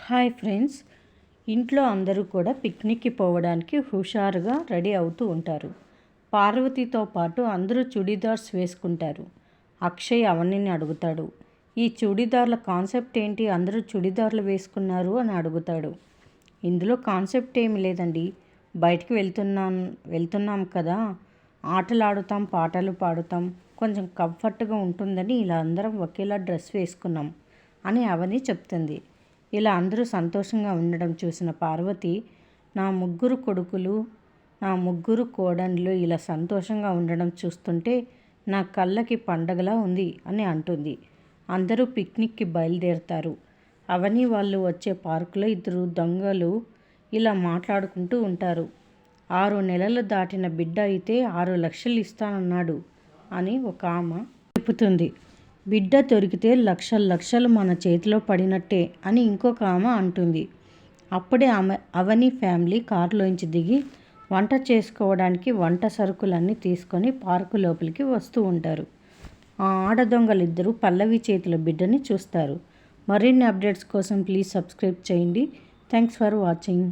Hi friends, ఇంట్లో అందరూ కూడా పిక్నిక్కి పోవడానికి హుషారుగా రెడీ అవుతూ ఉంటారు. పార్వతితో పాటు అందరూ చుడీదార్స్ వేసుకుంటారు. అక్షయ్ అవనిని అడుగుతాడు, ఈ చుడీదార్ల కాన్సెప్ట్ ఏంటి, అందరూ చుడీదార్లు వేసుకున్నారు అని అడుగుతాడు. ఇందులో కాన్సెప్ట్ ఏమి లేదండి, బయటికి వెళ్తున్నాం కదా, ఆటలు ఆడుతాం, పాటలు పాడుతాం, కొంచెం కంఫర్ట్గా ఉంటుందని ఇలా అందరం ఒకేలా డ్రెస్ వేసుకున్నాం అని అవని చెప్తుంది. ఇలా అందరూ సంతోషంగా ఉండడం చూసిన పార్వతి, నా ముగ్గురు కొడుకులు, నా ముగ్గురు కోడన్లు ఇలా సంతోషంగా ఉండడం చూస్తుంటే నా కళ్ళకి పండగలా ఉంది అని అంటుంది. అందరూ పిక్నిక్కి బయలుదేరుతారు. అవని వాళ్ళు వచ్చే పార్కులో ఇద్దరు దొంగలు ఇలా మాట్లాడుకుంటూ ఉంటారు. 6 నెలలు దాటిన బిడ్డ అయితే 6 లక్షలు ఇస్తానన్నాడు అని ఒక ఆమె చెబుతుంది. బిడ్డ దొరికితే లక్షలు మన చేతిలో పడినట్టే అని ఇంకొక ఆమె అంటుంది. అప్పుడే అవని ఫ్యామిలీ కారులోంచి దిగి వంట చేసుకోవడానికి వంట సరుకులన్నీ తీసుకొని పార్కు లోపలికి వస్తూ ఉంటారు. ఆ ఆడదొంగలిద్దరూ పల్లవి చేతిలో బిడ్డని చూస్తారు. మరిన్ని అప్డేట్స్ కోసం ప్లీజ్ సబ్స్క్రైబ్ చేయండి. Thanks for watching.